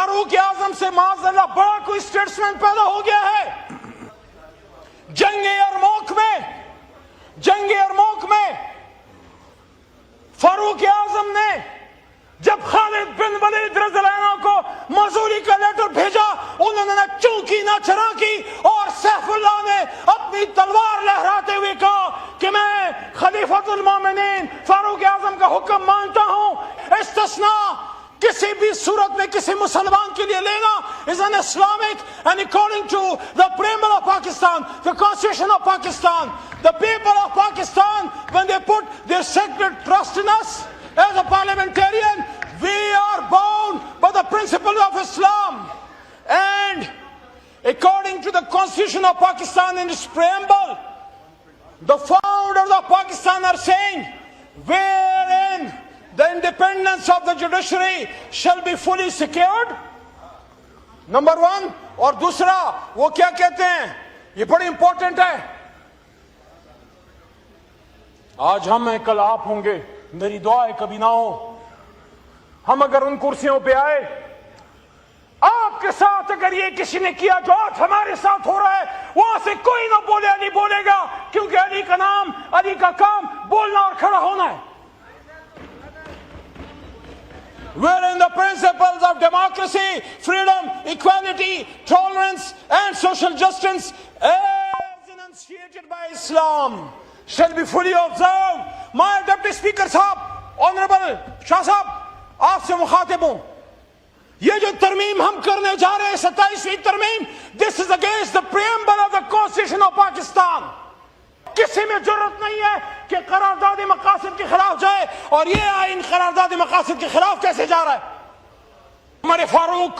फारूक आजम से माज़अल्लाह बड़ा कोई स्टेट्समैन पैदा हो गया है। जंग यरमूक में फारूक आजम ने जब खालिद बिन वलीद रज़ियल्लाहु अन्हु को मजूरी का लेटर भेजा, उन्होंने न चौकी न चरा की और सैफुल्लाह ने अपनी तलवार लहराते हुए कहा कि मैं खलीफतुल मोमिनीन फारूक आजम का हुक्म मानता हूं। इस्तिस्ना किसी भी सूरत में किसी मुसलमान के लिए लेना is an Islamic, and according to the preamble of Pakistan, the constitution of Pakistan, the people of Pakistan, when they put their sacred trust in us as a parliamentarian, we are bound by the principle of Islam. And according to the constitution of Pakistan in its preamble, the founders of Pakistan are saying, wherein the independence of the judiciary shall be fully secured. Number one. और दूसरा वो क्या कहते हैं, ये बड़ी important है। आज हम हैं, कल आप होंगे, मेरी दुआ है कभी ना हो। हम अगर उन कुर्सियों पे आए, आपके साथ अगर ये किसी ने किया जो आज हमारे साथ हो रहा है, वहां से कोई ना बोले, अली बोलेगा, क्योंकि अली का नाम, अली का काम बोलना और खड़ा होना है। Wherein the principles of democracy, freedom, equality, tolerance and social justice as enunciated by Islam shall be fully observed. My Deputy Speaker साहब, Honorable शाह साहब, आपसे मुखातिब हूं। ये जो तरमीम हम करने जा रहे हैं, 27वीं तरमीम, this is against the preamble of the Constitution of Pakistan. किसी में जरूरत नहीं है कि करारदाद मकासद के खिलाफ जाए, और ये आइन करारदाद मकासद के खिलाफ कैसे जा रहा है। हमारे फारूक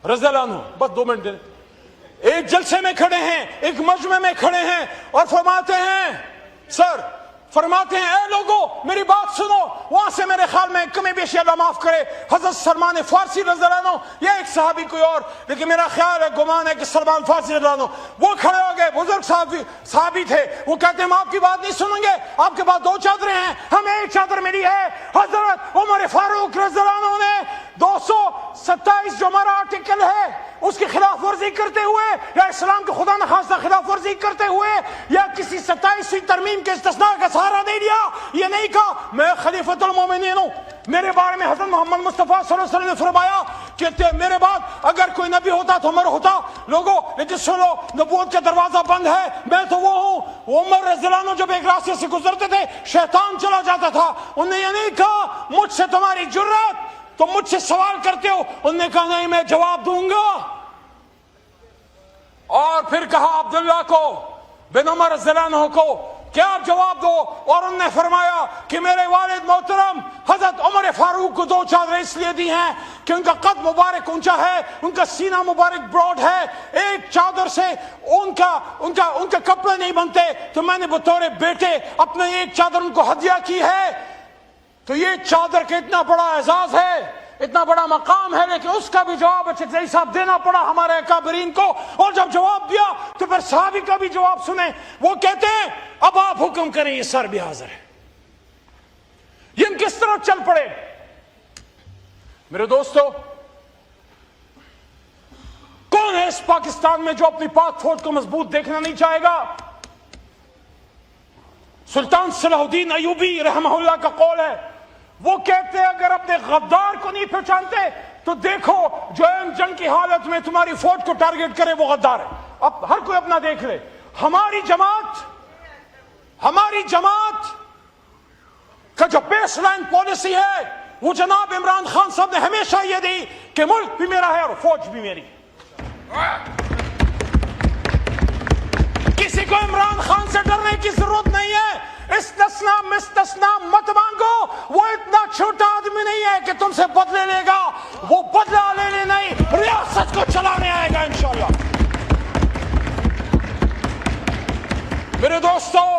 रज़ियल्लाहु अन्हु, बस 2 मिनट दें, एक जलसे में खड़े हैं, एक मजमे में खड़े हैं और फरमाते हैं, सर फरमाते हैं, ए लोगों मेरी बात सुनो। वहां से मेरे ख्याल में कमी बेशी अल्लाह माफ करे, हजरत सलमान फारसी रज़ियल्लाहु अन्हु या एक सहाबी कोई और, लेकिन मेरा ख्याल है, गुमान है कि सलमान फारसी रज़ियल्लाहु अन्हु, वो खड़े हो गए, बुजुर्ग साहबी थे। वो कहते हैं हम आपकी बात नहीं सुनेंगे, आपके पास 2 चादरें हैं, हमें एक चादर मिली है। हजरत उमर फारूक रज़ियल्लाहु अन्हु ने 227 जो हमारा आर्टिकल है उसकी खिलाफ वर्जी करते हुए, या इस्लाम के खुदा न खास्ता खिलाफ वर्जी करते हुए, या किसी 27वीं तरमीम के इस्तिस्ना का सहारा नहीं लिया। ये नहीं कहा मैं खलीफतुल मोमिनीन हूं। मेरे बारे में हज़रत मोहम्मद मुस्तफा सल्लल्लाहु अलैहि वसल्लम ने फरमाया कि मेरे बाद अगर कोई नबी होता तो उमर होता। लोगों लेकिन सुनो, नबूवत का दरवाजा बंद है, मैं तो वो हूं। उमर रज़ियल्लाहु अन्हु जब एक रास्ते से गुजरते थे, शैतान चला जाता था। उन्होंने ये नहीं कहा मुझसे तुम्हारी जुर्रत, तुम मुझसे सवाल करते हो। उन्होंने कहा नहीं, मैं जवाब दूंगा। और फिर कहा अब्दुल्लाह को, बिन उमर रज़ियल्लाहु अन्हु को, क्या आप जवाब दो। और उन्होंने फरमाया कि मेरे वालिद मोहतरम हजरत उमर फारूक को 2 चादरें इसलिए दी हैं कि उनका कद मुबारक ऊंचा है, उनका सीना मुबारक ब्रॉड है, एक चादर से उनका कपड़े नहीं बनते, तो मैंने बतौर बेटे अपने एक चादर उनको हदिया की है। तो ये चादर का इतना बड़ा एजाज है, इतना बड़ा मकाम है, लेकिन उसका भी जवाब अच्छे साहब देना पड़ा हमारे अकाबरीन को। और जब जवाब दिया तो फिर साहबी का भी जवाब सुने। वो कहते हैं अब आप हुक्म करें, ये सर भी हाजिर है। ये हम किस तरह चल पड़े। मेरे दोस्तों, कौन है इस पाकिस्तान में जो अपनी पाक फौज को मजबूत देखना नहीं चाहेगा। सुल्तान सलाहुद्दीन अयूबी रहमहुल्लाह का कौल है, वो कहते हैं अगर अपने गद्दार को नहीं पहचानते तो देखो जो जंग की हालत में तुम्हारी फौज को टारगेट करे वो गद्दार है। अब हर कोई अपना देख ले। हमारी जमात का जो बेस लाइन पॉलिसी है वो जनाब इमरान खान साहब ने हमेशा ये दी कि मुल्क भी मेरा है और फौज भी मेरी। किसी को इमरान खान से डरने की जरूरत नहीं है। इस्तिस्ना मिस्तिस्ना मत मांगो, वो इतना छोटा आदमी नहीं है कि तुमसे बदले लेगा। वो बदला लेने नहीं, रियासत को चलाने आएगा इंशाल्लाह। मेरे दोस्तों,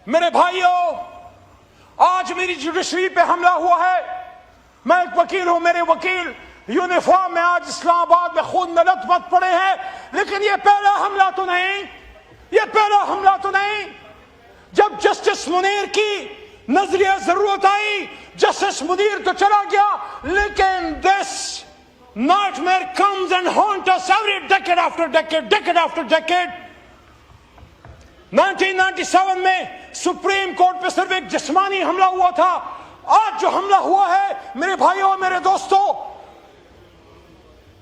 मेरे भाइयों, आज मेरी जुडिशरी पे हमला हुआ है। मैं एक वकील हूं, मेरे वकील यूनिफॉर्म में आज इस्लामाबाद में खून नलत मत पड़े हैं, लेकिन ये पहला हमला तो नहीं। जब जस्टिस मुनीर की नजरिया जरूरत आई, जस्टिस मुनीर तो चला गया, लेकिन this nightmare comes and haunts us every decade after decade, decade after decade. 1997 में सुप्रीम कोर्ट पे सिर्फ एक जिस्मानी हमला हुआ था. आज जो हमला हुआ है मेरे भाइयों, मेरे दोस्तों,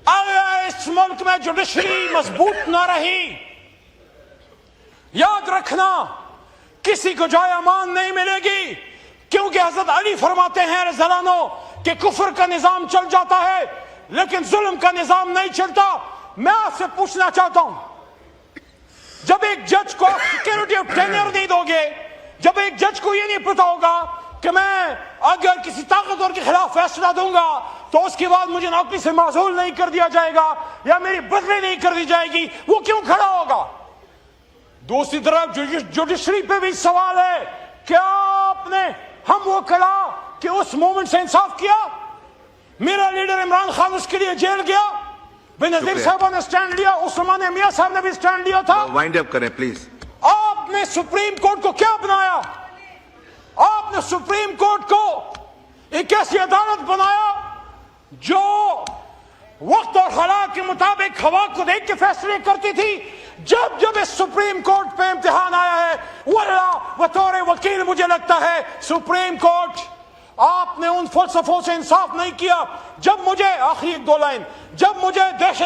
अगर इस मुल्क में जुडिशरी मजबूत ना रही, याद रखना किसी को जाय अमान नहीं मिलेगी. क्योंकि हजरत अली फरमाते हैं रज़ियल्लाहु कि कुफ्र का निजाम चल जाता है लेकिन जुल्म का निजाम नहीं चलता. मैं आपसे पूछना चाहता हूं, जब एक जज को आप सिक्योरिटी ऑफ टेन्योर नहीं दोगे, जब एक जज को ये नहीं पता होगा कि मैं अगर किसी ताकतवर के खिलाफ फैसला दूंगा तो उसके बाद मुझे नौकरी से माजूल नहीं कर दिया जाएगा या मेरी बदली नहीं कर दी जाएगी, वो क्यों खड़ा होगा? दूसरी तरफ जुडिशरी पे भी सवाल है, क्या आपने हम वो खड़ा कि उस मूवमेंट से इंसाफ किया? मेरा लीडर इमरान खान उसके लिए जेल गया, बेनजीर साहब ने स्टैंड लिया, उस्मान मियां साहब ने भी स्टैंड लिया था. वाइंड अप करें प्लीज. आपने सुप्रीम कोर्ट को क्या बनाया? आपने सुप्रीम कोर्ट को एक ऐसी अदालत बनाया जो वक्त और हालात के मुताबिक हवा को देख के फैसले करती थी. जब जब इस सुप्रीम कोर्ट पे इम्तिहान आया है, वल्लाह बतौर वकील मुझे लगता है सुप्रीम कोर्ट आपने उन फलसफों से इंसाफ नहीं किया. जब मुझे आखिरी 2 लाइन, जब मुझे दहशत